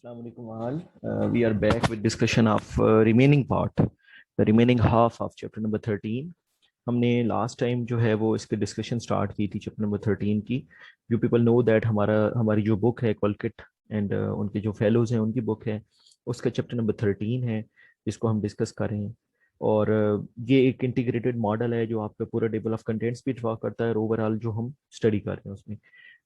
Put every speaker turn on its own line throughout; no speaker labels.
Assalamu alaikum all. We are back with discussion of remaining part, the remaining half of chapter number 13. हमने last time जो है वो इसके discussion start की थी चैप्टर नंबर 13 की. यू पीपल नो दैट हमारी जो बुक है कॉलकिट एंड उनके जो फेलोज हैं उनकी बुक है, उसका चैप्टर नंबर 13 है जिसको हम डिस्कस कर रहे हैं. और ये एक इंटीग्रेटेड मॉडल है जो आपका पूरा टेबल ऑफ कंटेंट्स भी ड्रॉ करता है और ओवरऑल जो हम स्टडी कर रहे हैं उसमें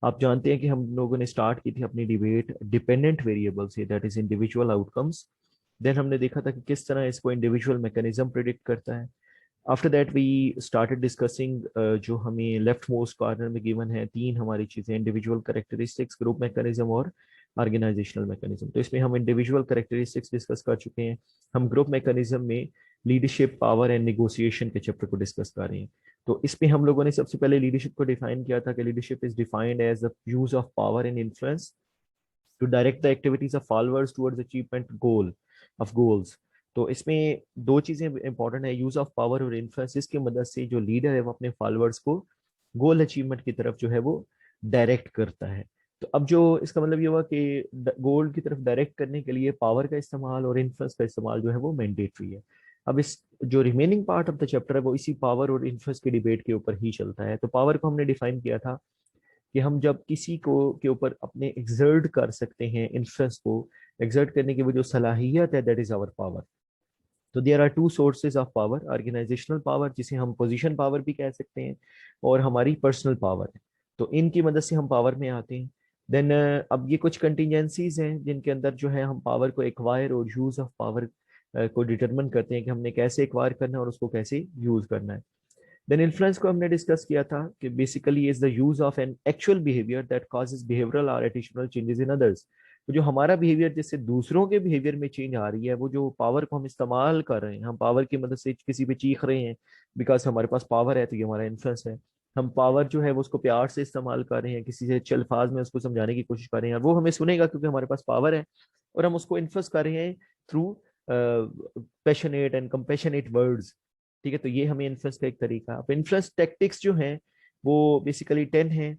आप जानते हैं कि हम लोगों ने स्टार्ट की थी अपनी डिबेट डिपेंडेंट वेरिएबल से, that is individual outcomes. Then हमने देखा था कि किस तरह इसको इंडिविजुअल मैकेनिज्म प्रिडिक्ट करता है. After that we started discussing जो हमें लेफ्ट मोस्ट कॉर्नर में गिवन है तीन हमारी चीजें, इंडिविजुअल कैरेक्टरिस्टिक्स, ग्रुप मैकेनिज्म और ऑर्गेनाइजेशनल मैकेनिज्म. तो इसमें हम इंडिविजुअल कैरेक्टरिस्टिक्स डिस्कस कर चुके हैं. हम ग्रुप मैकेनिज्म में लीडरशिप, पावर एंड निगोसिएशन के चैप्टर को डिस्कस कर रहे हैं. तो इसमें हम लोगों ने सबसे पहले लीडरशिप को डिफाइन किया था कि leadership is defined as the use of power and influence to direct the activities of followers towards achievement goal of goals. तो इसमें दो चीजें इंपॉर्टेंट है, यूज ऑफ पावर और इन्फ्लुएंस. इसकी मदद से जो लीडर है वो अपने फॉलोअर्स को गोल अचीवमेंट की तरफ जो है वो डायरेक्ट करता है. तो अब जो इसका मतलब ये हुआ कि गोल की तरफ डायरेक्ट करने के लिए पावर का इस्तेमाल और इन्फ्लुएंस का इस्तेमाल जो है वो मैंडेटरी है. अब इस जो remaining part of the chapter है वो इसी पावर और इन्फ्लुएंस की डिबेट के ऊपर ही चलता है. तो पावर को हमने डिफाइन किया था कि हम जब किसी को के ऊपर अपने एक्सर्ट कर सकते हैं, इन्फ्लुएंस को एक्सर्ट करने की वो जो सलाहियत है, दैट इज आवर पावर. तो there are two sources of power, organizational power जिसे हम पोजीशन पावर भी कह सकते हैं, और हमारी पर्सनल पावर है. तो इनकी मदद से हम पावर में आते हैं. देन अब ये कुछ कंटिजेंसीज हैं जिनके अंदर जो है हम पावर को एक्वायर और यूज ऑफ पावर को डिटरमिन करते हैं कि हमने कैसे एक्वायर करना है और उसको कैसे यूज करना है. देन इन्फ्लुएंस को हमने डिस्कस किया था कि basically is the use of an actual behaviour that causes behavioural और एडिशनल चेंजेस इन अदर्स. तो जो हमारा बिहेवियर जिससे दूसरों के बिहेवियर में चेंज आ रही है, वो जो पावर को हम इस्तेमाल कर रहे हैं, हम पावर की मदद से किसी पे चीख रहे हैं बिकॉज हमारे पास पावर है, तो ये हमारा इन्फ्लुएंस है. हम पावर जो है वो उसको प्यार से इस्तेमाल कर रहे हैं, किसी से अल्फाज में उसको समझाने की कोशिश कर रहे हैं, वो हमें सुनेगा क्योंकि हमारे पास पावर है, और हम उसको इन्फ्लुएंस कर रहे हैं through passionate and compassionate words. ठीक है, तो ये हमें इन्फ्लुएंस का एक तरीका. अब इन्फ्लुएंस टैक्टिक्स जो हैं वो बेसिकली 10 हैं.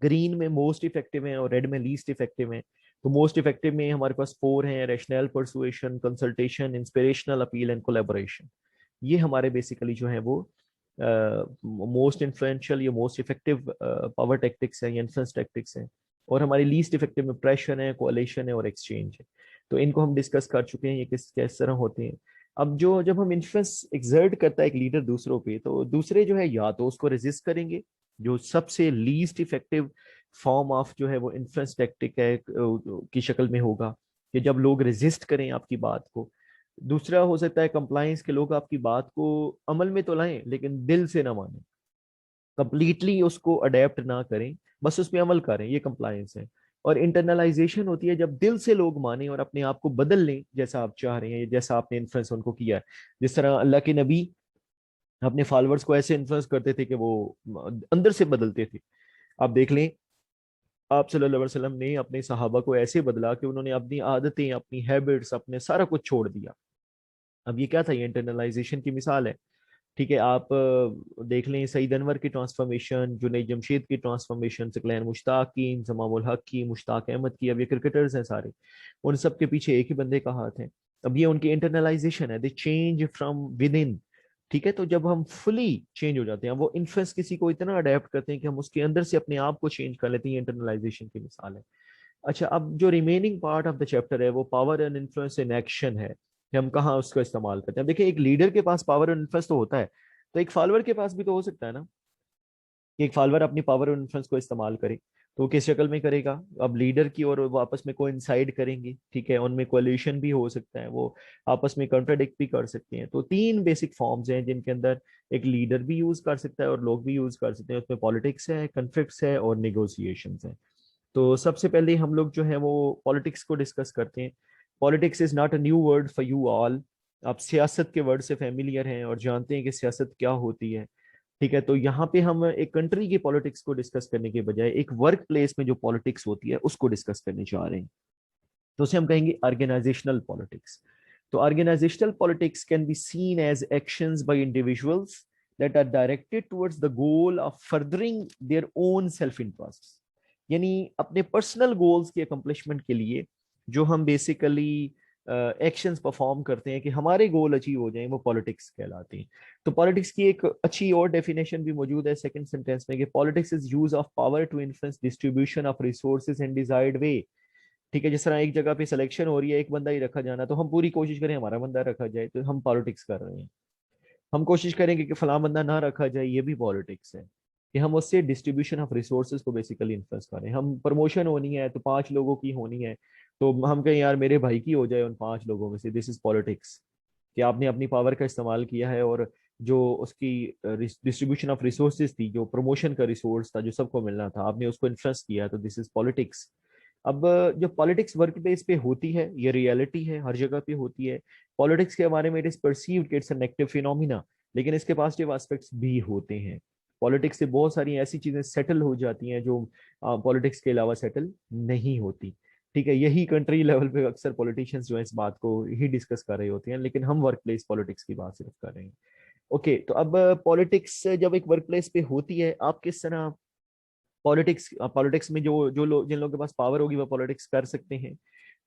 ग्रीन में मोस्ट इफेक्टिव है और रेड में लीस्ट इफेक्टिव है. तो मोस्ट इफेक्टिव में हमारे पास 4 हैं, rational persuasion, consultation, inspirational appeal and collaboration. ये हमारे बेसिकली जो है वो मोस्ट इन्फ्लुएंशियल या मोस्ट इफेक्टिव पावर टैक्टिक्स है या इन्फ्लुएंस टैक्टिक्स है. और हमारी लीस्ट इफेक्टिव में प्रेशर है, कोalition है और एक्सचेंज है. तो इनको हम डिस्कस कर चुके हैं, ये किस तरह होते हैं. अब जो जब हम इन्फ्लुएंस एक्सर्ट करता है एक लीडर दूसरों पे, तो दूसरे जो है या तो उसको रेजिस्ट करेंगे, जो सबसे लीस्ट इफेक्टिव फॉर्म ऑफ जो है वो इन्फ्लुएंस टैक्टिक है की शक्ल में होगा कि जब लोग रेजिस्ट करें आपकी बात को. दूसरा हो सकता है कंप्लायंस के लोग आपकी बात को अमल में तो लाएं लेकिन दिल से ना माने, कंप्लीटली उसको अडेप्ट ना करें, बस उस पर अमल करें, ये कंप्लायंस है. और इंटरनलाइजेशन होती है जब दिल से लोग माने और अपने आप को बदल लें जैसा आप चाह रहे हैं, जैसा आपने इन्फ्लुएंस उनको किया है. जिस तरह अल्लाह के नबी अपने फॉलोअर्स को ऐसे इन्फ्लुएंस करते थे कि वो अंदर से बदलते थे. आप देख लें, आप सल्लल्लाहु अलैहि वसल्लम ने अपने सहाबा को ऐसे बदला कि उन्होंने अपनी आदतें, अपनी हैबिट्स, अपने सारा कुछ छोड़ दिया. अब ये क्या था, ये इंटरनलाइजेशन की मिसाल है. ठीक है, आप देख लें सईद अनवर की ट्रांसफॉर्मेशन, जुनैद जमशेद की ट्रांसफॉर्मेशन, सकलैन मुश्ताक की, इंजमाम उल हक की, मुश्ताक अहमद की. अब ये क्रिकेटर्स हैं सारे, उन सब के पीछे एक ही बंदे का हाथ है. अब ये उनकी इंटरनलाइजेशन है, दे चेंज फ्रॉम विद इन. ठीक है, तो जब हम फुली चेंज हो जाते हैं, वो इन्फ्लुएंस किसी को इतना अडेप्ट करते हैं कि हम उसके अंदर से अपने आप को चेंज कर लेते हैं, इंटरनलाइजेशन की मिसाल है. अच्छा, अब जो remaining part of the chapter है वो power and influence in action है कि हम कहाँ उसको इस्तेमाल करते हैं. देखिए, एक लीडर के पास पावर और इन्फ्लुएंस तो होता है, तो एक फॉलोअर के पास भी तो हो सकता है ना कि एक फॉलोअर अपनी पावर और इन्फ्लुएंस को इस्तेमाल करे. तो वो किस शक्ल में करेगा, अब लीडर की और वो आपस में कोइंसाइड करेंगे. ठीक है, उनमें कोलिशन भी हो सकता है, वो आपस में कॉन्ट्राडिक्ट भी कर सकते हैं. तो 3 बेसिक फॉर्म्स हैं जिनके अंदर एक लीडर भी यूज कर सकता है और लोग भी यूज कर सकते हैं. उसमें पॉलिटिक्स है, कन्फ्लिक्ट्स है और निगोसिएशंस है. तो सबसे पहले हम लोग जो है वो पॉलिटिक्स को डिस्कस करते हैं. Politics is not a new word for you all. आप सियासत के वर्ड से फेमिलियर हैं और जानते हैं कि सियासत क्या होती है. ठीक है, तो यहाँ पे हम एक कंट्री की पॉलिटिक्स को डिस्कस करने के बजाय एक वर्क प्लेस में जो पॉलिटिक्स होती है उसको डिस्कस करने जा रहे हैं. तो उसे हम कहेंगे ऑर्गेनाइजेशनल पॉलिटिक्स. तो organizational politics can be seen as actions by individuals that are directed towards the goal of furthering their own self interest. यानी अपने पर्सनल गोल्स के अकम्पलिशमेंट के लिए जो हम बेसिकली एक्शंस परफॉर्म करते हैं कि हमारे गोल अचीव हो जाएं, वो पॉलिटिक्स कहलाती हैं। तो पॉलिटिक्स की एक अच्छी और डेफिनेशन भी मौजूद है सेकंड सेंटेंस में कि politics is use of power to influence distribution of resources in desired way. ठीक है, जिस तरह एक जगह पे सिलेक्शन हो रही है, एक बंदा ही रखा जाना, तो हम पूरी कोशिश करें हमारा बंदा रखा जाए, तो हम पॉलिटिक्स कर रहे हैं। हम कोशिश करेंगे कि फला बंदा ना रखा जाए, ये भी पॉलिटिक्स है, कि हम उससे डिस्ट्रीब्यूशन ऑफ रिसोर्सेज को बेसिकली इन्फ्लुएंस करें। हम प्रमोशन होनी है तो 5 लोगों की होनी है, तो हम कहें यार मेरे भाई की हो जाए उन 5 लोगों में से। दिस इज पॉलिटिक्स, कि आपने अपनी पावर का इस्तेमाल किया है, और जो उसकी डिस्ट्रीब्यूशन ऑफ रिसोर्सेज थी, जो प्रमोशन का रिसोर्स था जो सबको मिलना था, आपने उसको इन्फ्लुएंस किया, तो दिस इज पॉलिटिक्स। अब जो पॉलिटिक्स वर्क प्लेस पे होती है, ये रियलिटी है, हर जगह पे होती है। पॉलिटिक्स के बारे में इट इज परसीव्ड कि इट्स अ नेगेटिव फिनोमिना, लेकिन इसके पॉजिटिव एस्पेक्ट्स भी होते हैं। पॉलिटिक्स से बहुत सारी ऐसी चीजें सेटल हो जाती हैं जो पॉलिटिक्स के अलावा सेटल नहीं होती। ठीक है, यही कंट्री लेवल पे अक्सर पॉलिटिशियंस जो है इस बात को ही डिस्कस कर रहे होते हैं, लेकिन हम वर्क प्लेस पॉलिटिक्स की बात सिर्फ कर रहे हैं। ओके, तो अब पॉलिटिक्स जब एक वर्क प्लेस पे होती है, आप किस तरह पॉलिटिक्स पॉलिटिक्स में जो जो लोग जिन लोगों के पास पावर होगी वो पॉलिटिक्स कर सकते हैं,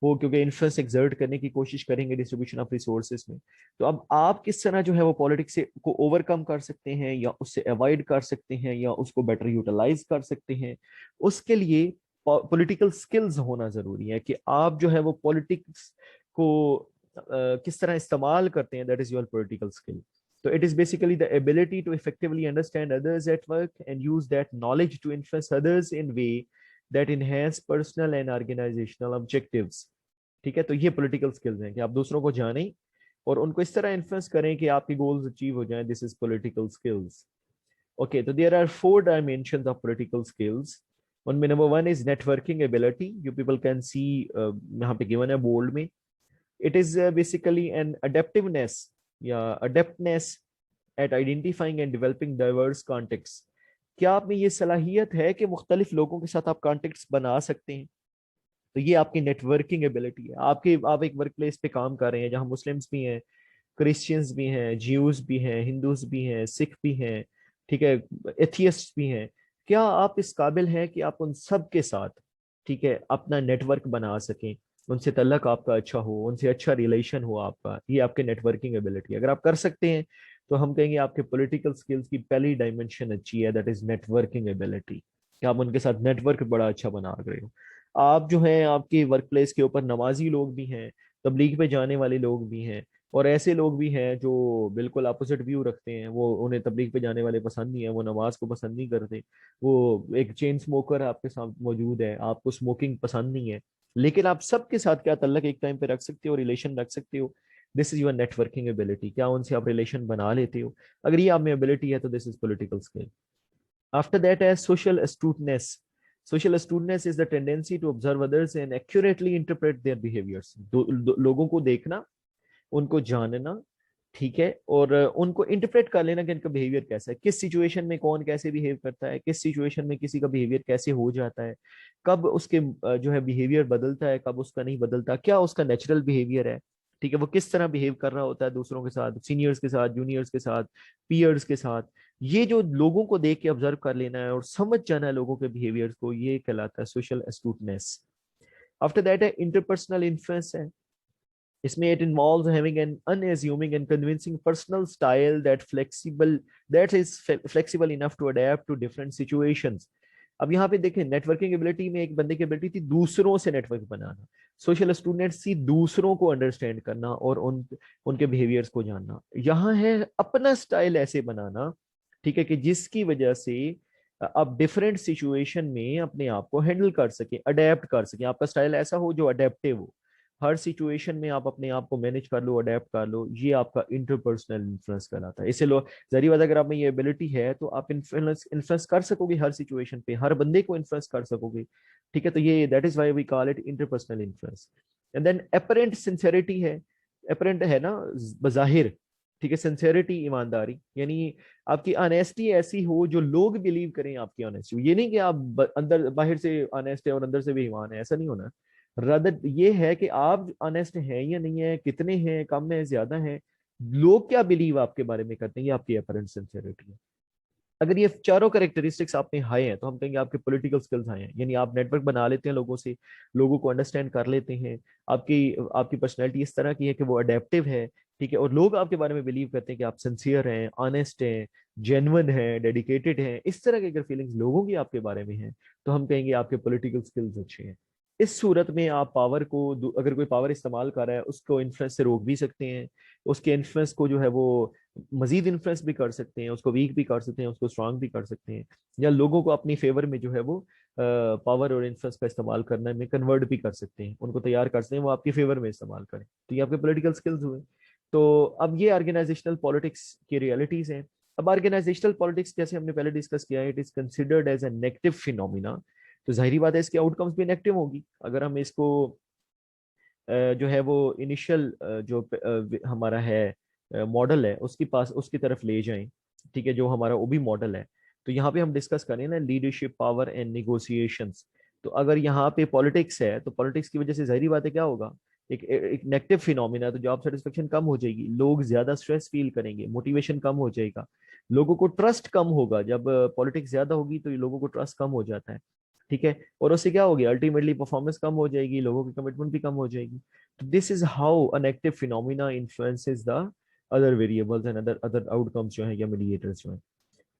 वो क्योंकि इन्फ्लुएंस एक्सर्ट करने की कोशिश करेंगे डिस्ट्रीब्यूशन ऑफ रिसोर्सेज में। तो अब आप किस तरह जो है वो पॉलिटिक्स से को ओवरकम कर सकते हैं, या उससे अवॉइड कर सकते हैं, या उसको बेटर यूटिलाइज कर सकते हैं, उसके लिए पॉलिटिकल स्किल्स होना जरूरी है, कि आप जो है वो पॉलिटिक्स को किस तरह इस्तेमाल करते हैं, that is your political skill. So it is basically the ability to effectively understand others at work and use that knowledge to influence others in way that enhance personal and organizational objectives. ठीक है, तो ये political skills हैं कि आप दूसरों को जानें और उनको इस तरह इन्फ्लुएंस करें कि आपके गोल्स अचीव हो जाएं। This is political skills. Okay, तो there are 4 dimensions of political skills. उनमें number 1 is networking ability, you people can see यहाँ पे गिवन है बोल्ड में। It is basically an adaptiveness या adeptness at identifying and developing diverse contacts. क्या आप में ये सलाहियत है कि मुख्तलिफ लोगों के साथ आप कॉन्टेक्ट्स बना सकते हैं? तो ये आपकी नेटवर्किंग एबिलिटी है। आप एक वर्क प्लेस पे काम कर रहे हैं जहां मुस्लिम्स भी हैं, क्रिश्चियंस भी हैं, ज्यूज भी हैं, हिंदूज भी हैं, सिख भी हैं, ठीक है, एथियस्ट भी हैं। क्या आप इस काबिल हैं कि आप उन सब के साथ, ठीक है, अपना नेटवर्क बना सकें, उनसे तल्लक आपका अच्छा हो, उनसे अच्छा रिलेशन हो आपका? ये आपके नेटवर्किंग एबिलिटी। अगर आप कर सकते हैं तो हम कहेंगे आपके पॉलिटिकल स्किल्स की पहली डायमेंशन अच्छी है, दैट इज नेटवर्किंग एबिलिटी, कि आप उनके साथ नेटवर्क बड़ा अच्छा बना रहे हो। आप जो हैं आपके वर्क प्लेस के ऊपर नमाजी लोग भी हैं, तबलीग पे जाने वाले लोग भी हैं, और ऐसे लोग भी हैं जो बिल्कुल अपोजिट व्यू रखते हैं, वो उन्हें तबलीग पे जाने वाले पसंद नहीं है, वो नमाज को पसंद नहीं करते। वो एक चेन स्मोकर आपके साथ मौजूद है, आपको स्मोकिंग पसंद नहीं है, लेकिन आप सबके साथ क्या तल्लक एक टाइम पे रख सकते हो, रिलेशन रख सकते हो। This is your networking ability. क्या उनसे आप रिलेशन बना लेते हो? अगर ये आप में एबिलिटी है तो this is political skill. After that, as social astuteness. Social astuteness is the tendency to observe others and accurately interpret their behaviors. लोगों को देखना, उनको जानना, ठीक है, और उनको इंटरप्रेट कर लेना कि इनका बिहेवियर कैसा है, किस सिचुएशन में कौन कैसे बिहेव करता है, किस सिचुएशन में किसी का बिहेवियर कैसे हो जाता है, कब उसके जो है बिहेवियर बदलता है, कब उसका नहीं बदलता, क्या उसका नेचुरल बिहेवियर है, ठीक है, वो किस तरह बिहेव कर रहा होता है दूसरों के साथ, सीनियर्स के साथ, जूनियर्स के साथ, पीयर्स के साथ। ये जो लोगों को देख के ऑब्जर्व कर लेना है और समझ जाना है लोगों के बिहेवियर को, ये कहलाता है सोशल एस्टूटनेस। आफ्टर दैट है इंटरपर्सनल इन्फ्लुएंस है। इसमें it involves having an unassuming and convincing personal style that is flexible enough to adapt to different situations. अब यहाँ पे देखें, नेटवर्किंग एबिलिटी में एक बंदे की एबिलिटी थी दूसरों से नेटवर्क बनाना, सोशल स्टूडेंट्स थी दूसरों को अंडरस्टैंड करना और उनके बिहेवियर्स को जानना। यहाँ है अपना स्टाइल ऐसे बनाना, ठीक है, कि जिसकी वजह से आप डिफरेंट सिचुएशन में अपने आप को हैंडल कर सके, अडेप्ट कर सके। आपका स्टाइल ऐसा हो जो अडेप्टिव हो, हर सिचुएशन में आप अपने आप को मैनेज कर लो, अडेप्ट कर लो। ये आपका इंटरपर्सनल इन्फ्लुएंस कहलाता है। इसे लो जरिए बात, अगर आप में ये एबिलिटी है तो आप इन्फ्लुएंस कर सकोगे, हर सिचुएशन पे हर बंदे को इन्फ्लुएंस कर सकोगे, ठीक है। तो ये that is why we call it interpersonal influence. And then apparent sincerity है। अपेरेंट है ना, बजाहिर, ठीक है, सिंसेरिटी ईमानदारी, यानी आपकी ऑनेस्टी ऐसी हो जो लोग बिलीव करें आपकी ऑनेस्टी। ये नहीं कि आप अंदर बाहर से ऑनेस्ट है और अंदर से बेईमान है, ऐसा नहीं होना। रदर ये है कि आप ऑनेस्ट हैं या नहीं है, कितने हैं, कम है, ज्यादा है, लोग क्या बिलीव आपके बारे में करते हैं, ये आपकी अपरेंट सिंसियरिटी है। अगर ये चारों कैरेक्टरिस्टिक्स आप में हाई हैं तो हम कहेंगे आपके पॉलिटिकल स्किल्स हाई हैं, यानी आप नेटवर्क बना लेते हैं लोगों से, लोगों को अंडरस्टैंड कर लेते हैं, आपकी आपकी पर्सनैलिटी इस तरह की है कि वो अडेप्टिव है, ठीक है, और लोग आपके बारे में बिलीव करते हैं कि आप सिंसियर हैं, ऑनेस्ट हैं, जेन्युइन हैं, डेडिकेटेड हैं, इस तरह की अगर फीलिंग्स लोगों की आपके बारे में है तो हम कहेंगे आपके पॉलिटिकल स्किल्स अच्छे हैं। इस सूरत में आप पावर को, अगर कोई पावर इस्तेमाल कर रहा है उसको इन्फ्लुएंस से रोक भी सकते हैं, उसके इन्फ्लुएंस को जो है वो मजीद इन्फ्लुएंस भी कर सकते हैं, उसको वीक भी कर सकते हैं, उसको स्ट्रांग भी कर सकते हैं, या लोगों को अपनी फेवर में जो है वो पावर और इन्फ्लुएंस का इस्तेमाल करने में कन्वर्ट भी कर सकते हैं, उनको तैयार कर सकते हैं वो आपकी फेवर में इस्तेमाल करें। तो ये आपके पॉलिटिकल स्किल्स हुए। तो अब ये ऑर्गेनाइजेशनल पॉलिटिक्स की रियलिटीज हैं। अब ऑर्गेनाइजेशनल पॉलिटिक्स जैसे हमने पहले डिस्कस किया है, it is considered as a negative phenomena. तो जाहिर बात है इसके आउटकम्स भी नेगेटिव होगी अगर हम इसको जो है वो इनिशियल जो हमारा है मॉडल है उसके पास, उसकी तरफ ले जाएं, ठीक है, जो हमारा ओबी मॉडल है। तो यहाँ पे हम डिस्कस करें ना लीडरशिप पावर एंड निगोशिएशंस। तो अगर यहाँ पे पॉलिटिक्स है तो पॉलिटिक्स की वजह से जाहिर बात है क्या होगा, एक नेगेटिव फिनोमिना, तो जॉब सेटिस्फेक्शन कम हो जाएगी, लोग ज्यादा स्ट्रेस फील करेंगे, मोटिवेशन कम हो जाएगा, लोगों को ट्रस्ट कम होगा। जब पॉलिटिक्स ज्यादा होगी तो लोगों को ट्रस्ट कम हो जाता है, ठीक है, और उससे क्या होगी, अल्टीमेटली परफॉर्मेंस कम हो जाएगी, लोगों की कमिटमेंट भी कम हो जाएगी। तो this is how a negative phenomena influences the other variables and other other outcomes जो है या मीडिएटर्स जो है।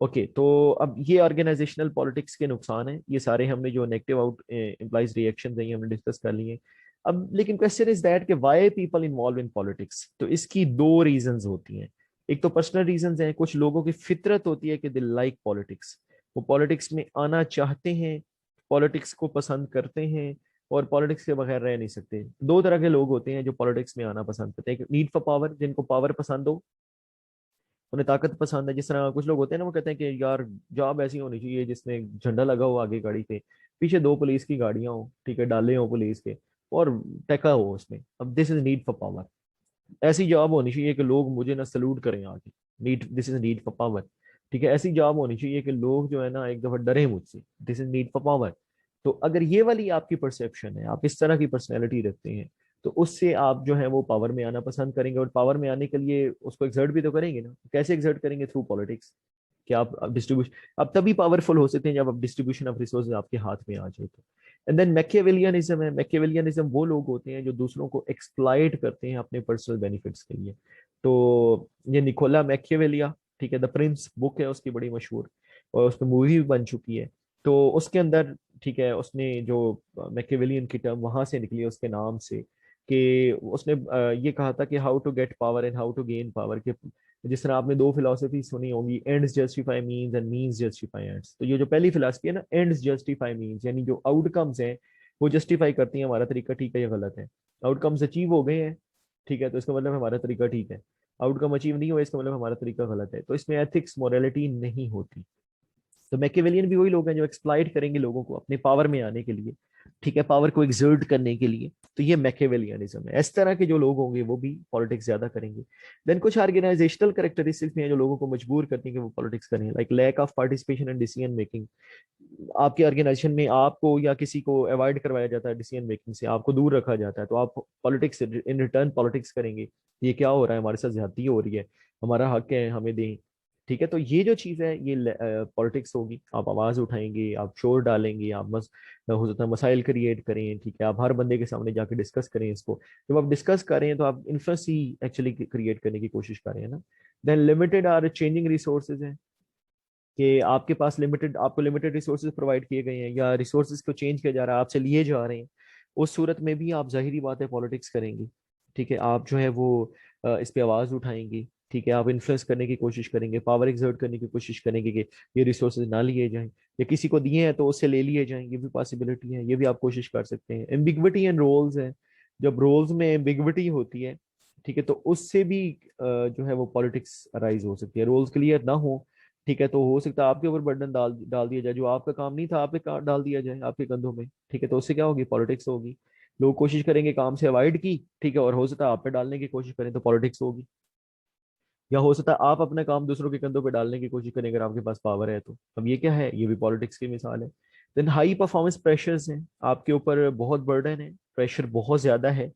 ओके, तो अब ये ऑर्गेनाइजेशनल पॉलिटिक्स के नुकसान हैं, ये सारे हमने जो नेगेटिव आउट इम्प्लाइज रिएक्शंस हैं ये हमने डिस्कस कर लिए। अब लेकिन क्वेश्चन इज दैट कि why people involve in politics. तो इसकी दो रीजंस होती हैं। एक तो पर्सनल रीजंस हैं, कुछ लोगों की फितरत होती है कि दे लाइक पॉलिटिक्स, वो पॉलिटिक्स में आना चाहते हैं, पॉलिटिक्स को पसंद करते हैं, और पॉलिटिक्स के बगैर रह नहीं सकते। दो तरह के लोग होते हैं जो पॉलिटिक्स में आना पसंद करते हैं, नीड फॉर पावर, जिनको पावर पसंद हो, उन्हें ताकत पसंद है। जिस तरह कुछ लोग होते हैं ना, वो कहते हैं कि यार जॉब ऐसी होनी चाहिए जिसमें एक झंडा लगा हो आगे गाड़ी पे, पीछे दो पुलिस की गाड़ियां हो, ठीक है, डाले हो पुलिस के, और टका हो उसमें। अब this is need for power. ऐसी जॉब होनी चाहिए कि लोग मुझे ना सल्यूट करें आगे, need, this is need for power. ठीक है, ऐसी जॉब होनी चाहिए कि लोग जो है ना एक दफा डरे मुझसे, this is need for power. तो अगर ये वाली आपकी परसेप्शन है, आप इस तरह की पर्सनैलिटी रखते हैं, तो उससे आप जो है वो पावर में आना पसंद करेंगे, और पावर में आने के लिए उसको एक्सर्ट भी तो करेंगे ना। कैसे एक्सर्ट करेंगे? Through politics. कि आप डिस्ट्रीब्यूशन, आप तभी पावरफुल हो सकते हैं जब आप डिस्ट्रीब्यूशन ऑफ रिसोर्सेज आपके हाथ में आ जाए तो। एंड देन मैकियावेलियनिज्म है। मैकियावेलियनिज्म वो लोग होते हैं जो दूसरों को एक्सप्लॉइट करते हैं अपने पर्सनल बेनिफिट्स के लिए। तो ये निकोला मैकियावेलिया, ठीक है, द प्रिंस बुक है उसकी बड़ी मशहूर, और उस पर मूवी भी बन चुकी है। तो उसके अंदर, ठीक है, उसने जो मैकियावेलियन की टर्म वहां से निकली है उसके नाम से, कि उसने ये कहा था कि how to get power and how to gain power. के जिस तरह आपने दो फिलोसफी सुनी होगी, ends justify means and means justify ends. तो ये जो पहली फिलोसफी है ना, एंड्स जस्टिफाई मीन्स, यानी जो आउटकम्स हैं वो जस्टिफाई करती हैं हमारा तरीका ठीक है या गलत है। आउटकम्स अचीव हो गए हैं, ठीक है, तो इसका मतलब हमारा तरीका ठीक है। आउटकम अचीव नहीं हुआ, इसका मतलब हमारा तरीका गलत है। तो इसमें एथिक्स मोरालिटी नहीं होती। तो मैकियावेलियन भी वही लोग हैं जो एक्सप्लॉइट करेंगे लोगों को अपने पावर में आने के लिए, ठीक है, पावर को एक्सर्ट करने के लिए। तो ये मैकियावेलियनिज्म है। इस तरह के जो लोग होंगे वो भी पॉलिटिक्स ज्यादा करेंगे। देन कुछ ऑर्गेनाइजेशनल कैरेक्टरिस्टिक्स भी हैं जो लोगों को मजबूर करती हैं कि वो पॉलिटिक्स करें, like lack of participation and decision making. आपके ऑर्गेनाइजेशन में आपको या किसी को अवॉइड करवाया जाता है डिसीजन मेकिंग से, आपको दूर रखा जाता है, तो आप पॉलिटिक्स इन रिटर्न पॉलिटिक्स करेंगे। ये क्या हो रहा है, हमारे साथ ज्यादती हो रही है, हमारा हक है, हमें दें। ठीक है, तो ये जो चीज़ है ये पॉलिटिक्स होगी। आप आवाज़ उठाएंगे, आप शोर डालेंगे, आप हो सकता है मसाइल क्रिएट करें, ठीक है, आप हर बंदे के सामने जाके डिस्कस करें इसको। जब आप डिस्कस कर रहे हैं तो आप इन्फ्लुएंस ही एक्चुअली क्रिएट करने की कोशिश कर रहे हैं ना। Then limited are changing resources हैं, कि आपके पास लिमिटेड, आपको लिमिटेड रिसोर्सेज प्रोवाइड किए गए हैं, या रिसोर्सेज को चेंज किया जा रहा है, आपसे लिए जा रहे हैं। उस सूरत में भी आप जाहिरी बात है पॉलिटिक्स करेंगे, ठीक है, आप जो है वो इस पे आवाज़ उठाएंगे, ठीक है, आप इन्फ्लुएंस करने की कोशिश करेंगे, पावर एक्सर्ट करने की कोशिश करेंगे कि ये रिसोर्सेज ना लिए जाएं, या किसी को दिए हैं तो उससे ले लिए जाएं, ये भी पॉसिबिलिटी है, ये भी आप कोशिश कर सकते हैं। एम्बिग्विटी एंड रोल्स है। जब रोल्स में एम्बिग्विटी होती है, ठीक है, तो उससे भी जो है वो पॉलिटिक्स अराइज हो सकती है। रोल्स क्लियर ना हो, ठीक है, तो हो सकता है आपके ऊपर बर्डन डाल डाल दिया जाए, जो आपका काम नहीं था आप पे डाल दिया जाए आपके कंधों में, ठीक है, तो उससे क्या होगी, पॉलिटिक्स होगी। लोग कोशिश करेंगे काम से अवॉइड की, ठीक है, और हो सकता है आप पे डालने की कोशिश करें तो पॉलिटिक्स होगी। या हो सकता है आप अपना काम दूसरों के कंधों पे डालने की कोशिश करें अगर आपके पास पावर है तो। अब ये क्या है, ये भी पॉलिटिक्स की मिसाल है। देन हाई परफॉर्मेंस प्रेशर्स हैं, आपके ऊपर बहुत बर्डन है, प्रेशर बहुत ज्यादा है।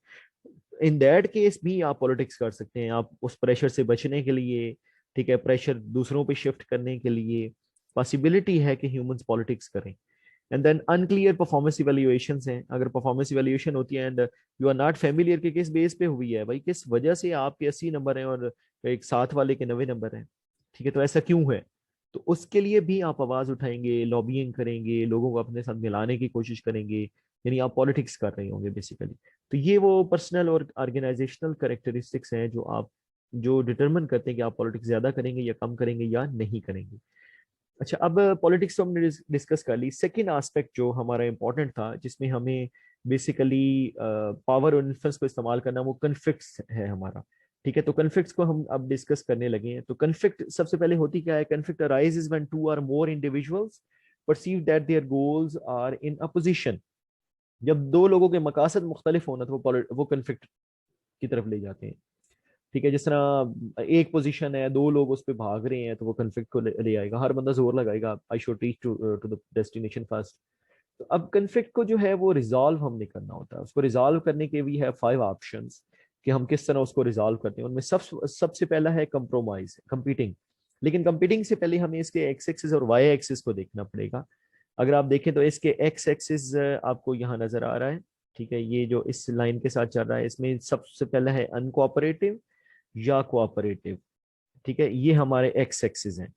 इन दैट केस भी आप पॉलिटिक्स कर सकते हैं। आप उस प्रेशर से बचने के लिए, ठीक है, प्रेशर दूसरों पे शिफ्ट करने के लिए, पॉसिबिलिटी है कि ह्यूमंस पॉलिटिक्स करें। And then unclear performance evaluation हैं, अगर परफॉर्मेंस इवैल्यूएशन होती है and you are not familiar कि किस बेस पे हुई है भाई, किस वजह से आपके 80 नंबर हैं और एक साथ वाले के 90 नंबर हैं, ठीक है, तो ऐसा क्यों है, तो उसके लिए भी आप आवाज उठाएंगे, लॉबिंग करेंगे, लोगों को अपने साथ मिलाने की कोशिश करेंगे, यानी आप पॉलिटिक्स कर रहे होंगे बेसिकली। तो ये वो पर्सनल और ऑर्गेनाइजेशनल करेक्टरिस्टिक्स हैं जो डिटरमिन करते हैं कि आप पॉलिटिक्स ज्यादा करेंगे या कम करेंगे या नहीं करेंगे। अच्छा, अब पॉलिटिक्स तो हमने डिस्कस कर ली। सेकंड एस्पेक्ट जो हमारा इंपॉर्टेंट था, जिसमें हमें बेसिकली पावर और इन्फ्लुएंस को इस्तेमाल करना, वो कन्फ्लिक्ट्स है हमारा। ठीक है, तो कन्फ्लिक्ट्स को हम अब डिस्कस करने लगे हैं। तो कन्फ्लिक्ट सबसे पहले होती क्या है? कन्फ्लिक्ट अराइजेस व्हेन टू और more individuals perceive that their goals are in opposition. जब दो लोगों के मकासद मुख्तलिफ होना, तो वो कन्फ्लिक्ट की तरफ ले जाते हैं। ठीक है, जिस तरह एक पोजीशन है, दो लोग उस पर भाग रहे हैं, तो वो कन्फ्लिक्ट को ले आएगा, हर बंदा जोर लगाएगा I should reach to the destination first. तो अब कन्फ्लिक्ट को जो है वो रिजॉल्व हमने करना होता है। उसको रिजॉल्व करने के भी है 5 ऑप्शंस कि हम किस तरह उसको रिजॉल्व करते हैं। उनमें सबसे पहला है कंप्रोमाइज, कंपीटिंग। लेकिन कंपीटिंग से पहले हमें इसके एक्स एक्सिस और वाई एक्सिस को देखना पड़ेगा। अगर आप देखें तो इसके एक्स एक्सिस आपको यहाँ नजर आ रहा है। ठीक है, ये जो इस लाइन के साथ चल रहा है, इसमें सबसे पहला है अनकोऑपरेटिव या कोऑपरेटिव। ठीक है, ये हमारे एक्स एक्सिस हैं।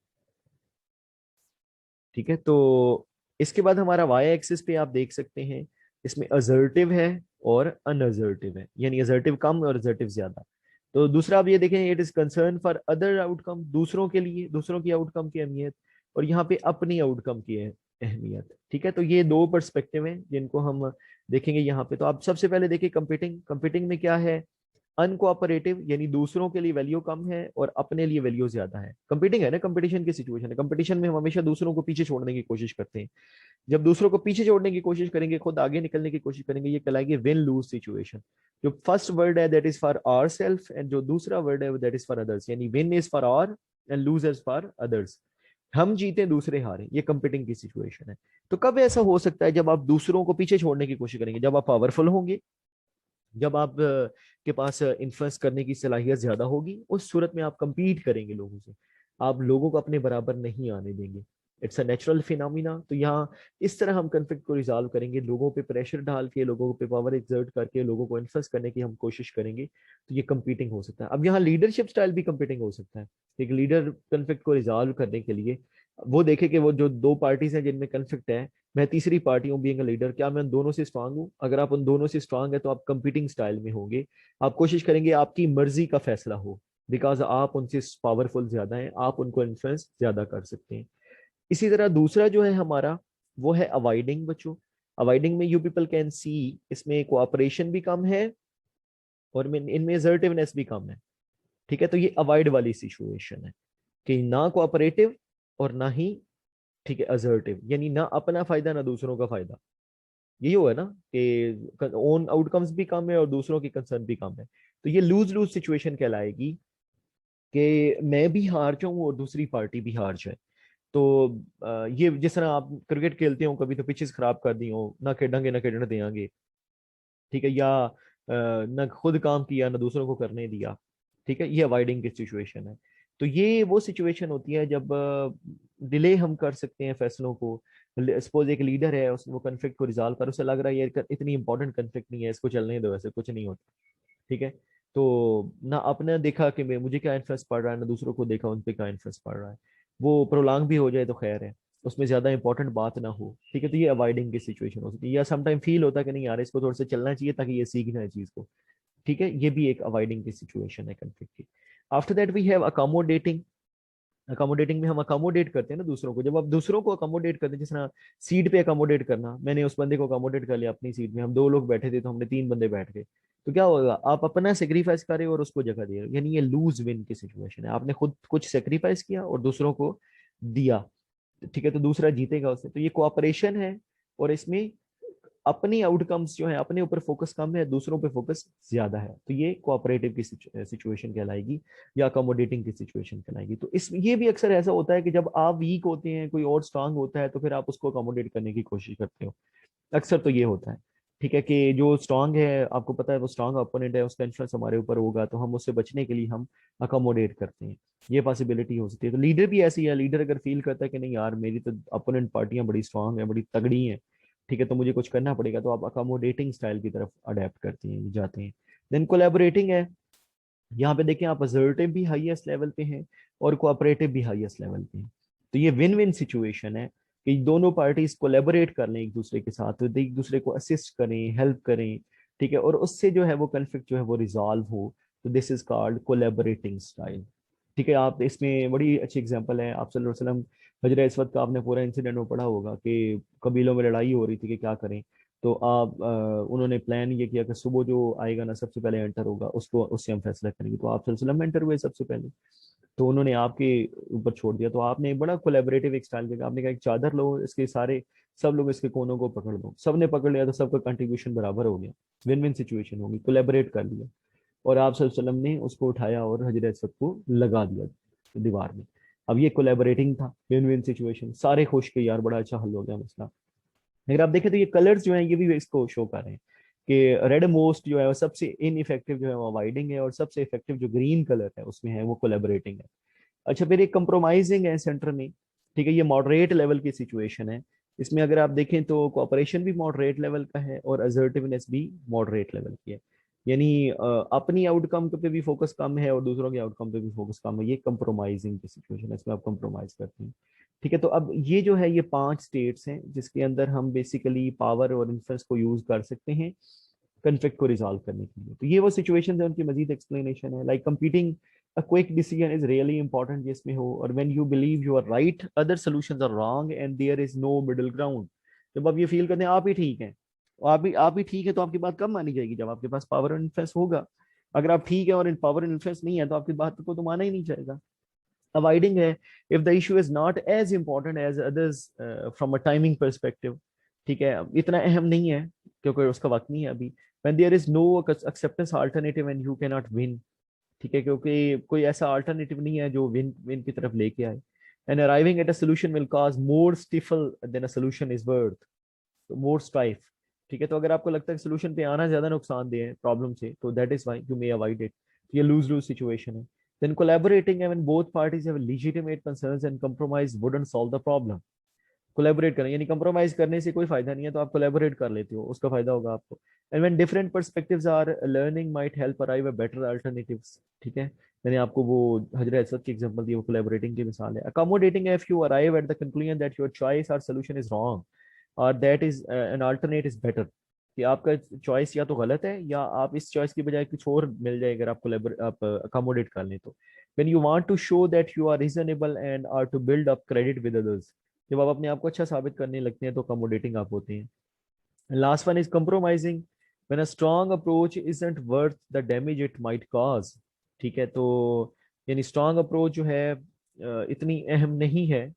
ठीक है, तो इसके बाद हमारा वाई एक्सिस पे आप देख सकते हैं, इसमें असर्टिव है और अनअसर्टिव है, यानी असर्टिव कम और असर्टिव ज्यादा। तो दूसरा आप ये देखें, it is concern for other outcome, दूसरों के लिए, दूसरों की आउटकम की अहमियत, और यहाँ पे अपनी आउटकम की अहमियत। ठीक है, तो ये दो पर्सपेक्टिव हैं जिनको हम देखेंगे यहाँ पे। तो आप सबसे पहले देखिए कंपीटिंग। कंपीटिंग में क्या है? अनकोऑपरेटिव, यानी दूसरों के लिए वैल्यू कम है और अपने लिए वैल्यू ज्यादा है। कंपीटिंग है ना, कंपटीशन की सिचुएशन है। कंपटीशन में हम हमेशा दूसरों को पीछे छोड़ने की कोशिश करते हैं। जब दूसरों को पीछे छोड़ने की कोशिश करेंगे, खुद आगे निकलने की कोशिश करेंगे, ये कहलाएगी विन लूज सिचुएशन। जो फर्स्ट वर्ड है that is for our self, and जो दूसरा वर्ड है दैट इज फॉर अदर्स, यानी win is for our and lose is for others. हम जीते, दूसरे हारे, ये कंपीटिंग की सिचुएशन है। तो कब ऐसा हो सकता है? जब आप दूसरों को पीछे छोड़ने की कोशिश करेंगे, जब आप पावरफुल होंगे, जब आप के पास इन्फ्लुएंस करने की सलाहियत ज्यादा होगी, उस सूरत में आप compete करेंगे लोगों से। आप लोगों को अपने बराबर नहीं आने देंगे। It's a natural phenomena. तो यहाँ इस तरह हम कन्फ्लिक्ट को रिजॉल्व करेंगे, लोगों पे प्रेशर डाल के, लोगों पे पावर एक्सर्ट करके, लोगों को इन्फ्लुएंस करने की हम कोशिश करेंगे। तो ये कंपीटिंग हो सकता है। अब यहाँ लीडरशिप स्टाइल भी कंपीटिंग हो सकता है। एक लीडर कन्फ्लिक्ट को रिजॉल्व करने के लिए वो देखे कि वो जो दो पार्टीज हैं जिनमें कन्फ्लिक्ट है, मैं तीसरी पार्टी हूँ बीइंग अ लीडर, क्या मैं उन दोनों से स्ट्रांग हूँ? अगर आप उन दोनों से स्ट्रांग है तो आप कंपीटिंग स्टाइल में होंगे। आप कोशिश करेंगे आपकी मर्जी का फैसला हो, बिकॉज आप उनसे पावरफुल ज्यादा हैं, आप उनको इन्फ्लुएंस ज्यादा कर सकते हैं। इसी तरह दूसरा जो है हमारा, वो है अवॉइडिंग बच्चों। अवॉइडिंग में यू पीपल कैन सी, इसमें कोऑपरेशन भी कम है और इनमें असर्टिवनेस भी कम है। ठीक है, तो ये अवॉइड वाली सिचुएशन है कि ना कोऑपरेटिव और ना ही, ठीक है, असर्टिव, यानी ना अपना फायदा ना दूसरों का फायदा। यही हुआ है ना कि ओन आउटकम्स भी कम है और दूसरों की कंसर्न भी कम है। तो ये लूज लूज सिचुएशन कहलाएगी कि मैं भी हार जाऊं और दूसरी पार्टी भी हार जाए। तो ये जिस तरह आप क्रिकेट खेलते हो, कभी तो पिचेस खराब कर दी हो, ना खेडेंगे ना खेडने देंगे। ठीक है, या ना खुद काम किया ना दूसरों को करने दिया। ठीक है, ये अवॉइडिंग की सिचुएशन है। तो ये वो सिचुएशन होती है जब डिले हम कर सकते हैं फैसलों को। सपोज एक लीडर है, वो कन्फ्लिक्ट को रिजॉल्व कर, उसे लग रहा है ये इतनी इंपॉर्टेंट कन्फ्लिक्ट नहीं है, इसको चलने दो, ऐसे कुछ नहीं होता। ठीक है, तो ना आपने देखा कि मुझे क्या इन्फ्लुएंस पड़ रहा है, ना दूसरों को देखा उन पे क्या इन्फ्लुएंस पड़ रहा है। वो प्रोलॉन्ग भी हो जाए तो खैर है, उसमें ज्यादा इंपॉर्टेंट बात ना हो। ठीक है, तो ये अवॉइडिंग की सिचुएशन हो सकती है। या समटाइम फील होता है कि नहीं यार, इसको थोड़ा सा चलना चाहिए ताकि ये सीखना है चीज को। ठीक है, ये भी एक अवॉइडिंग की सिचुएशन है कन्फ्लिक्ट की। After that we have accommodating. Accommodating में हम अकोमोडेट करते हैं ना दूसरों को। जब आप दूसरों को अकोमोडेट करते हैं, जिस तरह सीट पे अकोमोडेट करना, मैंने उस बंदे को अकोमोडेट कर लिया अपनी सीट में, हम दो लोग बैठे थे तो हमने तीन बंदे बैठ गए, तो क्या होगा? आप अपना सेक्रीफाइस कर रहे हो और उसको जगह दे रहे हो, यानी ये लूज विन की सिचुएशन है। आपने खुद कुछ सेक्रीफाइस किया और दूसरों को दिया। ठीक है, तो दूसरा जीतेगा उससे। तो ये कोऑपरेशन है, और इसमें अपनी आउटकम्स जो है, अपने ऊपर फोकस कम है, दूसरों पे फोकस ज्यादा है। तो ये कोऑपरेटिव की सिचुएशन कहलाएगी या अकोमोडेटिंग की सिचुएशन कहलाएगी। तो इस ये भी अक्सर ऐसा होता है कि जब आप वीक होते हैं, कोई और स्ट्रांग होता है, तो फिर आप उसको अकोमोडेट करने की कोशिश करते हो। अक्सर तो ये होता है। ठीक है, कि जो स्ट्रांग है, आपको पता है वो स्ट्रांग अपोनेंट है, उसका इन्फ्लुएंस हमारे ऊपर होगा, तो हम उससे बचने के लिए हम अकोमोडेट करते हैं। ये पॉसिबिलिटी हो सकती है। तो लीडर भी ऐसी है, लीडर अगर फील करता है कि नहीं यार मेरी तो अपोनेंट पार्टियां बड़ी स्ट्रांग है, बड़ी तगड़ी हैं, ठीक है, तो मुझे कुछ करना पड़ेगा, तो आप अकोमोडेटिंग स्टाइल की तरफ अडेप्ट करते हैं, जाते हैं। देन कोलैबोरेटिंग है। यहाँ पे देखें आप, असर्टिव भी हाईएस्ट लेवल पे हैं और कोऑपरेटिव भी हाईएस्ट लेवल पे हैं। तो ये विन विन सिचुएशन है कि दोनों पार्टीज कोलैबोरेट कर लें एक दूसरे के साथ, तो एक दूसरे को असिस्ट करें, हेल्प करें, ठीक है, और उससे जो है वो कन्फ्लिक्ट जो है वो रिजॉल्व हो। तो this is called collaborating style. ठीक है, आप इसमें बड़ी अच्छी एग्जांपल है, आप सल्लल्लाहु अलैहि वसल्लम हजरत इस्वत का आपने पूरा इंसिडेंट में पढ़ा होगा कि कबीलों में लड़ाई हो रही थी कि क्या करें। तो आप उन्होंने प्लान ये किया कि सुबह जो आएगा ना सबसे पहले एंटर होगा, उसको उससे हम फैसला करेंगे। तो आप सल्लल्लाहु अलैहि वसल्लम एंटर हुए सबसे पहले, तो उन्होंने आपके ऊपर छोड़ दिया। तो आपने एक बड़ा कोलैबोरेटिव एक स्टाइल किया, आपने कहा एक चादर लो, इसके सारे सब लोग इसके कोनों को पकड़ लो, सबने पकड़ लिया, तो सबका कंट्रीब्यूशन बराबर हो गया, विन विन सिचुएशन होगी, कोलैबोरेट कर लिया। और आप सल्लल्लाहु अलैहि वसल्लम ने उसको उठाया और हजरत असवद को लगा दिया दीवार में। अब ये कोलैबोरेटिंग था, विन विन सिचुएशन, सारे खुश के यार बड़ा अच्छा हल हो गया मसला। अगर आप देखें तो ये कलर्स जो हैं ये भी इसको शो कर रहे हैं कि रेड मोस्ट जो है वो सबसे इनइफेक्टिव जो है वो अवॉइडिंग है, और सबसे इफेक्टिव जो ग्रीन कलर है उसमें है वो कोलैबोरेटिंग है। अच्छा, फिर एक कंप्रोमाइजिंग है सेंटर में। ठीक है, ये मॉडरेट लेवल की सिचुएशन है। इसमें अगर आप देखें तो कोऑपरेशन भी मॉडरेट लेवल का है और असर्टिवनेस भी मॉडरेट लेवल की है। यानी अपनी आउटकम पे भी फोकस कम है और दूसरों के आउटकम पे भी फोकस कम है। ये कंप्रोमाइजिंग की सिचुएशन है, इसमें आप कंप्रोमाइज करते हैं। ठीक है, तो अब ये जो है ये 5 स्टेट्स हैं जिसके अंदर हम बेसिकली पावर और इन्फ्लुएंस को यूज कर सकते हैं कन्फ्लिक्ट को रिजॉल्व करने के लिए। तो ये वो सिचुएशन है, उनकी मजीद एक्सप्लेनेशन है, like competing a quick decision is really important जिसमें हो, और when you believe you are right other solutions are wrong and there is no middle ground। जब आप ये फील करते हैं आप ही ठीक हैं, आप ही ठीक है, तो आपकी बात कब मानी जाएगी? जब आपके पास पावर और इन्फ्लुएंस होगा। अगर आप ठीक है और पावर और इन्फ्लुएंस नहीं है तो आपकी बात को तो माना ही नहीं जाएगा। अवॉइडिंग है, if the issue is not as important as others from a timing perspective. ठीक है, इतना अहम नहीं है क्योंकि उसका वक्त नहीं है अभी। when there is no acceptance alternative and you cannot win। ठीक है, क्योंकि कोई ऐसा अल्टरनेटिव नहीं है जो विन विन की तरफ लेके आए। And arriving at a solution will cause more stifle than a solution is worth, तो मोर स्ट्राइफ। ठीक है, तो अगर आपको लगता है सोल्यूशन पे आना ज्यादा नुकसानदेह है प्रॉब्लम से, तो that is why you may avoid it. ये लूज लूज सिचुएशन है। देन कोलैबोरेटिंग है when both parties have legitimate concerns and compromise wouldn't solve the problem। Collaborate करें यानी कंप्रोमाइज करने से कोई फायदा नहीं है, तो आप कोलैबोरेट कर लेते हो, उसका फायदा होगा आपको। And when different perspectives are learning might help arrive a better alternatives. ठीक है, मैंने आपको वो हजरत असद की एग्जांपल दी, वो कोलैबोरेटिंग की मिसाल है। Accommodating if you arrive at the conclusion that your choice और सॉल्यूशन इज रॉन्ग और that is an alternate is better, कि आपका चॉइस या तो गलत है या आप इस चॉइस की बजाय कुछ और मिल जाए, अगर आप अकोमोडेट कर लें तो। When you want to show that you are reasonable and are to build up credit with others, जब आप अपने आप को अच्छा साबित करने लगते हैं तो अकोमोडेटिंग आप होते हैं। Last one is compromising when a strong approach isn't worth the damage it might cause. ठीक है, तो यानी स्ट्रांग अप्रोच जो है इतनी अहम नहीं है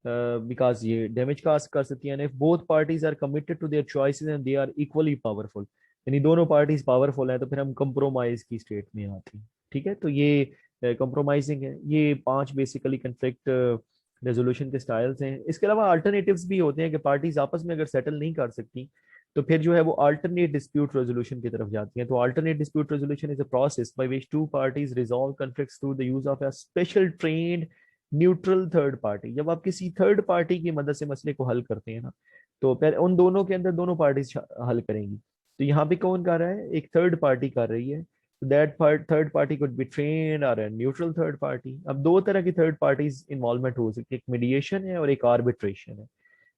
बिकॉज ये डैमेज काज कर सकती है। If both parties are committed to their choices and they are equally powerful, यानी दोनों पार्टीज पावरफुल है, तो फिर हम कंप्रोमाइज की स्टेट में आते हैं। ठीक है, तो ये कंप्रोमाइजिंग है। ये 5 बेसिकली कंफ्लिक्ट रेजोल्यूशन के स्टाइल्स हैं। इसके अलावा अल्टरनेटिव्स भी होते हैं कि पार्टीज आपस में अगर सेटल नहीं कर सकती तो फिर जो है वो अल्टरनेट डिस्प्यूट रेजोल्यूशन की तरफ जाती हैं। तो alternate dispute resolution is a process by which two parties resolve conflicts through the use of a special trained neutral third party. जब आप किसी थर्ड पार्टी की मदद से मसले को हल करते हैं ना, तो फिर उन दोनों के अंदर दोनों पार्टी हल करेंगी। तो यहाँ पे कौन कर रहा है? एक थर्ड पार्टी कर रही है। That third party could be trained और न्यूट्रल थर्ड पार्टी। अब 2 तरह की थर्ड पार्टीज इन्वॉल्वमेंट हो सकती है, एक मीडिएशन है और एक आर्बिट्रेशन है।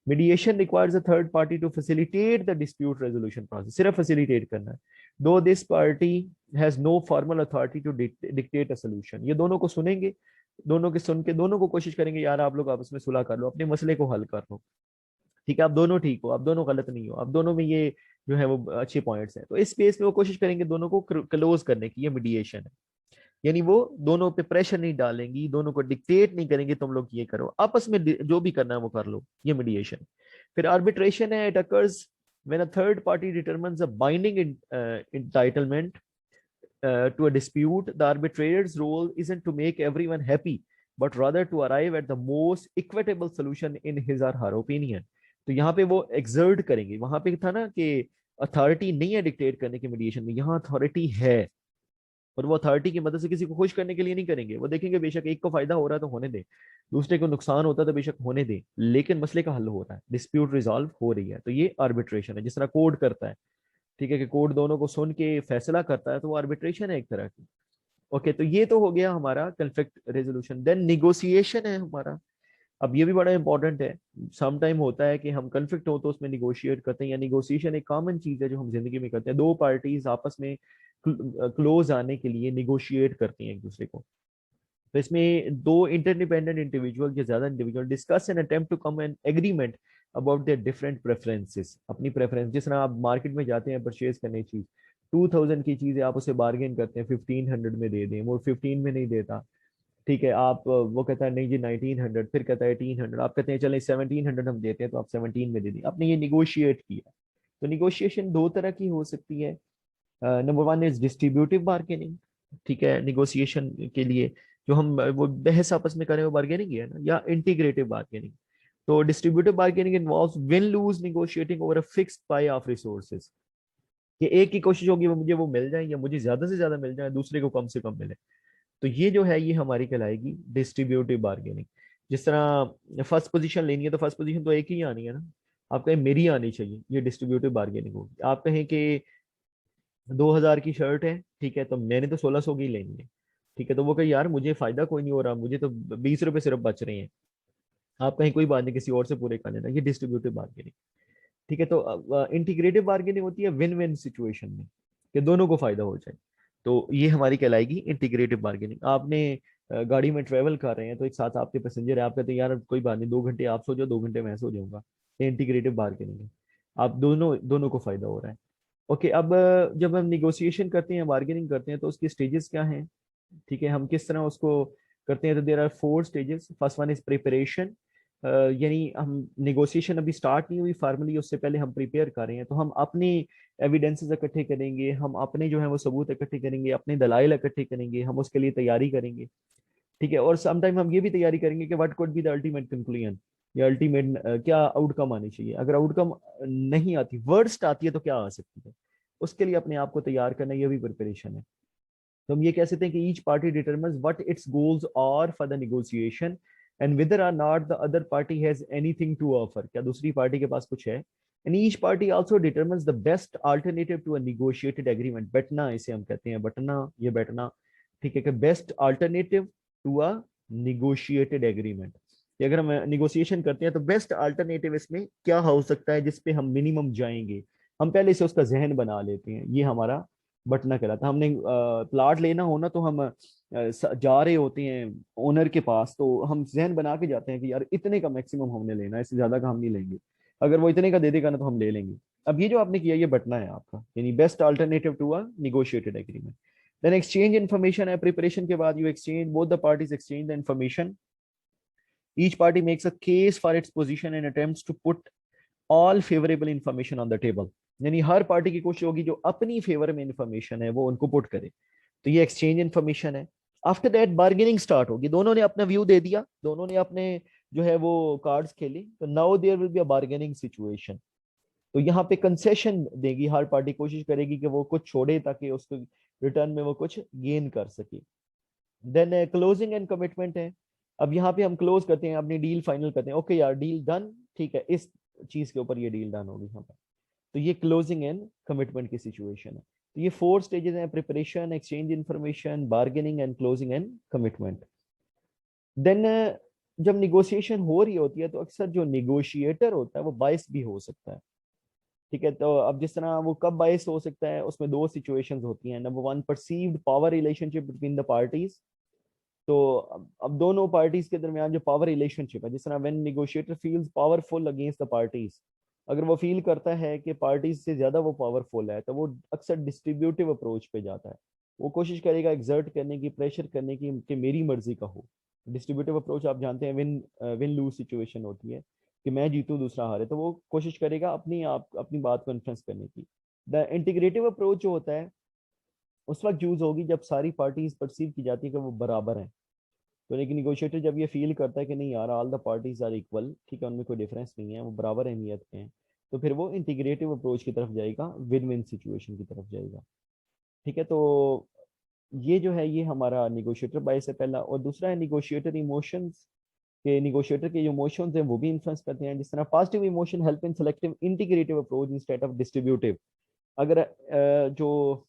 Mediation requires a third party to facilitate the dispute resolution process, सिर्फ फैसिलिटेट करना है। Though this party has no formal authority to dictate a solution. ये दोनों को सुनेंगे, दोनों के सुन के दोनों को कोशिश करेंगे यार आप लोग आपस में सुलह कर लो, अपने मसले को हल कर लो। ठीक है, आप दोनों ठीक हो, आप दोनों गलत नहीं हो, आप दोनों में ये जो है वो अच्छे पॉइंट्स हैं, तो इस स्पेस में वो कोशिश करेंगे दोनों को क्लोज करने की। ये मीडिएशन है, यानी वो दोनों पे प्रेशर नहीं डालेंगी, दोनों को डिक्टेट नहीं करेंगे तुम लोग ये करो, आपस में जो भी करना है वो कर लो। ये मीडिएशन। फिर आर्बिट्रेशन है, it occurs when a third party determines a binding entitlement to a dispute. The arbitrator's role isn't to make everyone happy, but rather to arrive at the most equitable solution in his or her opinion। तो यहाँ पे वो exert करेंगे, वहां पे था ना कि अथॉरिटी नहीं है डिक्टेट करने की मीडिएशन में, यहाँ अथॉरिटी है, और वो अथॉरिटी की मदद से किसी को खुश करने के लिए नहीं करेंगे। वो देखेंगे बेशक एक को फायदा हो रहा है तो होने दे, दूसरे को नुकसान होता है तो बेशक होने दे, लेकिन मसले का हल हो रहा है, डिस्प्यूट रिजॉल्व हो रही है, तो ये आर्बिट्रेशन है। जिस तरह कोर्ट करता है, ठीक है, कि कोर्ट दोनों को सुन के फैसला करता है, तो वो आर्बिट्रेशन है एक तरह की। ओके, तो ये तो हो गया हमारा कन्फ्लिक्ट रेजोल्यूशन। देन निगोशिएशन है हमारा। अब ये भी बड़ा इंपॉर्टेंट है। सम टाइम होता है कि हम कन्फ्लिक्ट हो तो उसमें निगोशिएट करते हैं, या निगोशिएशन एक कॉमन चीज है जो हम जिंदगी में करते हैं। दो पार्टीज आपस में क्लोज आने के लिए निगोशिएट करती हैं एक दूसरे को। तो इसमें दो इंटरडिपेंडेंट इंडिविजुअल या ज्यादा individual discuss and attempt to come an agreement about their different preferences. अपनी प्रेफरेंस, जिस तरह आप मार्केट में जाते हैं परचेज करने चीज, 2000 की चीज है, आप उसे बार्गेन करते हैं 1500 में दे दें, वो 15 में नहीं देता, ठीक है, आप वो कहता है नहीं जी 1900, फिर कहता है 1800, आप कहते हैं चले 1700 हम देते हैं, तो आप 17 में दे दें, आपने ये निगोशिएट किया। तो निगोशिएशन दो तरह की हो सकती है। Number one is distributive bargaining, ठीक है, निगोशिएशन के लिए जो हम वो बहस आपस में करें वो बार्गेनिंग है ना, या इंटीग्रेटिव बार्गेनिंग। तो distributive bargaining involves win loose negotiating over a fixed pi of resources, कि एक की कोशिश होगी वो मुझे वो मिल जाए, या मुझे ज्यादा से ज्यादा मिल जाए, दूसरे को कम से कम मिले। तो ये जो है ये हमारी कहलाएगी डिस्ट्रीब्यूटिव बार्गेनिंग। जिस तरह फर्स्ट पोजीशन लेनी है तो फर्स्ट पोजीशन तो एक ही आनी है ना, आप कहें मेरी आनी चाहिए, ये डिस्ट्रीब्यूटिव बार्गेनिंग होगी। आप कहें कि 2000 की शर्ट है, ठीक है, तो मैंने तो 1600 की लेनी है, ठीक है, तो वो कहे यार मुझे फायदा कोई नहीं हो रहा, मुझे तो 20 रुपए सिर्फ बच रहे हैं, आप कहीं कोई बात नहीं किसी और से पूरे कर लेना, ये डिस्ट्रीब्यूटिव बार्गेनिंग। ठीक है, तो इंटीग्रेटिव बार्गेनिंग होती है विन विन सिचुएशन में, कि दोनों को फायदा हो जाए, तो ये हमारी कहलाएगी इंटीग्रेटिव बार्गेनिंग। आपने गाड़ी में ट्रेवल कर रहे हैं, तो एक साथ आपके पैसेंजर है, आप कहते हैं यार कोई बात नहीं 2 घंटे आप सो जाओ, 2 घंटे मैं सो जाऊंगा, ये इंटीग्रेटिव बार्गेनिंग है, आप दोनों दोनों को फायदा हो रहा है। ओके, अब जब हम निगोशिएशन करते हैं, बार्गेनिंग करते हैं, तो उसकी स्टेजेस क्या हैं, ठीक है, हम किस तरह उसको करते हैं। तो there are 4 stages. First one is preparation, यानी हम निगोशिएशन अभी स्टार्ट नहीं हुई फार्मली, उससे पहले हम प्रिपेयर कर रहे हैं, तो हम अपनी एविडेंसेस इकट्ठे करेंगे, हम अपने जो है वो सबूत इकट्ठे करेंगे, अपने दलाइल इकट्ठे करेंगे, हम उसके लिए तैयारी करेंगे, ठीक है। और समटाइम हम ये भी तैयारी करेंगे कि what could be the ultimate conclusion, या अल्टीमेट क्या आउटकम आनी चाहिए, अगर आउटकम नहीं आती, वर्स्ट आती है, तो क्या आ सकती है, उसके लिए अपने आप को तैयार करना, ये भी प्रिपरेशन है। तो हम ये कह सकते हैं कि each party determines what its goals are for the negotiation and whether or not the other party has anything to offer, क्या दूसरी पार्टी के पास कुछ है। And each party also determines the best alternative to a negotiated agreement, बैठना इसे हम कहते हैं, बैठना, ये बैठना, ठीक है, कि best alternative to a negotiated agreement, कि अगर हम निगोशिएशन करते हैं तो बेस्ट अल्टरनेटिव इसमें क्या हो सकता है जिसपे हम मिनिमम जाएंगे, हम पहले से उसका जहन बना लेते हैं, ये हमारा बटना कहलाता है। हमने प्लाट लेना हो ना, तो हम जा रहे होते हैं ओनर के पास, तो हम जहन बना के जाते हैं कि यार इतने का मैक्सिमम हमने लेना है, इससे ज्यादा का हम नहीं लेंगे, अगर वो इतने का दे देगा ना तो हम ले लेंगे। अब ये जो आपने किया ये बटना है आपका, यानी best alternative to a negotiated agreement. Then exchange information है, प्रिपरेशन के बाद you exchange, both the parties exchange the information, each party makes a case for its position and attempts to put all favourable information on the table, यानी हर party की कोशिश होगी जो अपनी फेवर में इंफॉर्मेशन है वो उनको पुट करे, तो ये एक्सचेंज इन्फॉर्मेशन है। आफ्टर दैट बार्गेनिंग स्टार्ट होगी, दोनों ने अपना व्यू दे दिया, दोनों ने अपने जो है वो कार्ड्स खेली, तो now there will be a bargaining situation. तो यहाँ पे कंसेशन देगी हर पार्टी, कोशिश करेगी कि वो कुछ छोड़े ताकि उसको रिटर्न में वो कुछ गेन कर सके। देन क्लोजिंग एंड कमिटमेंट है। अब यहाँ पे हम क्लोज करते हैं, अपनी डील फाइनल करते हैं, ओके यार डील डन, ठीक है, इस चीज के ऊपर ये डील डन होगी यहाँ पर, तो ये क्लोजिंग एंड कमिटमेंट की सिचुएशन है। तो ये 4 स्टेजेस हैं, preparation, exchange information, bargaining and closing and commitment. Then जब निगोशिएशन हो रही होती है तो अक्सर जो निगोशिएटर होता है वो बायस भी हो सकता है, ठीक है। तो अब जिस तरह वो कब बायस हो सकता है, उसमें दो सिचुएशंस होती हैं। Number one, perceived power relationship between the parties. तो अब दोनों पार्टीज के दरमियान जो पावर रिलेशनशिप है, जिस तरह when negotiator feels powerful against the parties, अगर वो फील करता है कि पार्टीज से ज्यादा वो पावरफुल है, तो वो अक्सर डिस्ट्रीब्यूटिव अप्रोच पे जाता है, वो कोशिश करेगा एक्सर्ट करने की, प्रेशर करने की कि मेरी मर्जी का हो। डिस्ट्रीब्यूटिव अप्रोच आप जानते हैं, विन विन लूज सिचुएशन होती है, कि मैं जीतूं दूसरा हारे, तो वो कोशिश करेगा अपनी बात को इन्फ्लुएंस करने की। द इंटीग्रेटिव अप्रोच जो होता है उस वक्त यूज होगी जब सारी पार्टीज परसीव की जाती है कि वो बराबर है। तो लेकिन निगोशिएटर जब ये फील करता है कि नहीं यार all the parties are equal, ठीक है, उनमें कोई डिफरेंस नहीं है, वो बराबर अहमियत के हैं, तो फिर वो इंटीग्रेटिव अप्रोच की तरफ जाएगा, विन विन सिचुएशन की तरफ जाएगा। ठीक है, तो ये जो है ये हमारा निगोशिएटर बायस है पहला। और दूसरा है निगोशिएटर इमोशंस, के निगोशिएटर के जो इमोशंस हैं वो भी इन्फ्लुएंस करते हैं। जिस तरह positive emotion help in selective integrative approach instead of distributive. अगर जो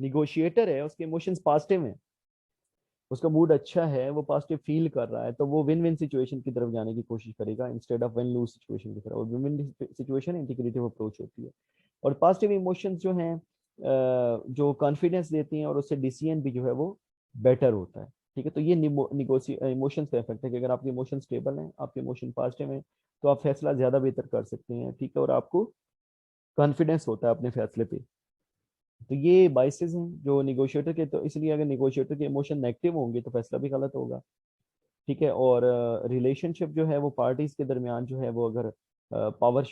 निगोशिएटर है उसके इमोशंस पॉजिटिव हैं, उसका मूड अच्छा है, वो पॉजिटिव फील कर रहा है, तो वो विन विन सिचुएशन की तरफ जाने की कोशिश करेगा instead of win lose situation की तरफ। और win win situation integrative approach होती है। और पॉजिटिव इमोशंस जो हैं जो कॉन्फिडेंस देती हैं और उससे डिसीजन भी जो है वो बेटर होता है। ठीक है, तो ये इमोशंस का इफेक्ट है कि अगर आपके इमोशन स्टेबल हैं, आपके इमोशन पॉजिटिव हैं, तो आप फैसला ज्यादा बेहतर कर सकते हैं। ठीक है, और आपको कॉन्फिडेंस होता है अपने फैसले पे। तो ये बाइसेस हैं जो निगोशिएटर के, तो इसलिए अगर निगोशिएटर के इमोशन नेगेटिव होंगे तो फैसला भी गलत होगा। ठीक है, और रिलेशनशिप जो है वो पार्टीज के दरमियान जो है वो अगर पावर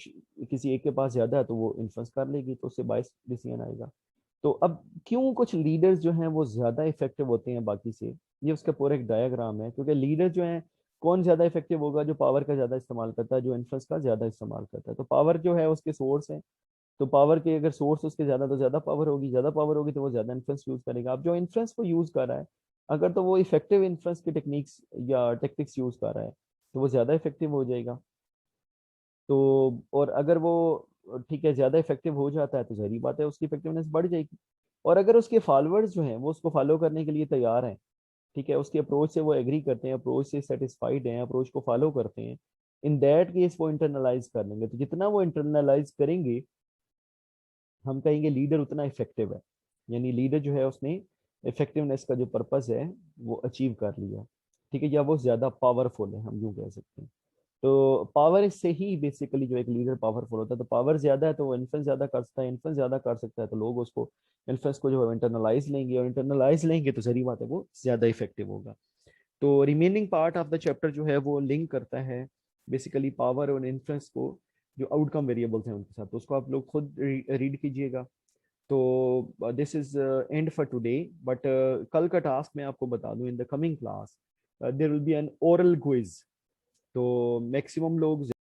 किसी एक के पास ज्यादा है तो वो इन्फ्लुएंस कर लेगी, तो उससे बाइस डिसीजन आएगा। तो अब क्यों कुछ लीडर्स जो हैं वो ज्यादा इफेक्टिव होते हैं बाकी से, ये उसका पूरा एक डायग्राम है। क्योंकि लीडर जो है, कौन ज्यादा इफेक्टिव होगा? जो पावर का ज्यादा इस्तेमाल करता है, जो इन्फ्लुएंस का ज्यादा इस्तेमाल करता है। तो पावर जो है उसके सोर्स है, तो पावर के अगर सोर्स उसके ज्यादा, तो ज्यादा पावर होगी, ज्यादा पावर होगी तो वो ज्यादा इन्फ्लुएंस यूज करेगा। अब जो इन्फ्लुएंस को यूज कर रहा है, अगर तो वो इफेक्टिव इन्फ्लुएंस की टेक्निक्स या टेक्टिक्स यूज कर रहा है तो वो ज्यादा इफेक्टिव हो जाएगा। तो और अगर वो ठीक है ज्यादा इफेक्टिव हो जाता है तो जहरी बात है उसकी इफेक्टिवनेस बढ़ जाएगी। और अगर उसके फॉलोअर्स जो हैं वो उसको फॉलो करने के लिए तैयार हैं, ठीक है, उसके अप्रोच से वो एग्री करते हैं, अप्रोच से सेटिस्फाइड हैं, अप्रोच को फॉलो करते हैं, इन दैट केस वो इंटरनलाइज कर लेंगे। तो जितना वो इंटरनलाइज करेंगे, हम कहेंगे लीडर उतना इफेक्टिव है। यानी लीडर जो है उसने इफेक्टिवनेस का जो पर्पस है वो अचीव कर लिया। ठीक है, या वो ज्यादा पावरफुल है, हम यूँ कह सकते हैं। तो पावर से ही बेसिकली जो एक लीडर पावरफुल होता है। तो पावर ज्यादा है तो वो इन्फ्लुएंस ज्यादा कर सकता है, इन्फ्लुएंस ज्यादा कर सकता है तो लोग उसको इन्फ्लुएंस को जो है इंटरनलाइज लेंगे, और इंटरनलाइज लेंगे तो सही बात है वो ज्यादा इफेक्टिव होगा। तो remaining part of the chapter जो है वो लिंक करता है बेसिकली पावर और इन्फ्लुएंस को, जो आउटकम वेरिएबल्स हैं उनके साथ। तो उसको आप लोग खुद रीड कीजिएगा। तो this is end for today. But कल का टास्क मैं आपको बता दूं, in the coming class there will be an oral quiz. तो मैक्सिमम लोग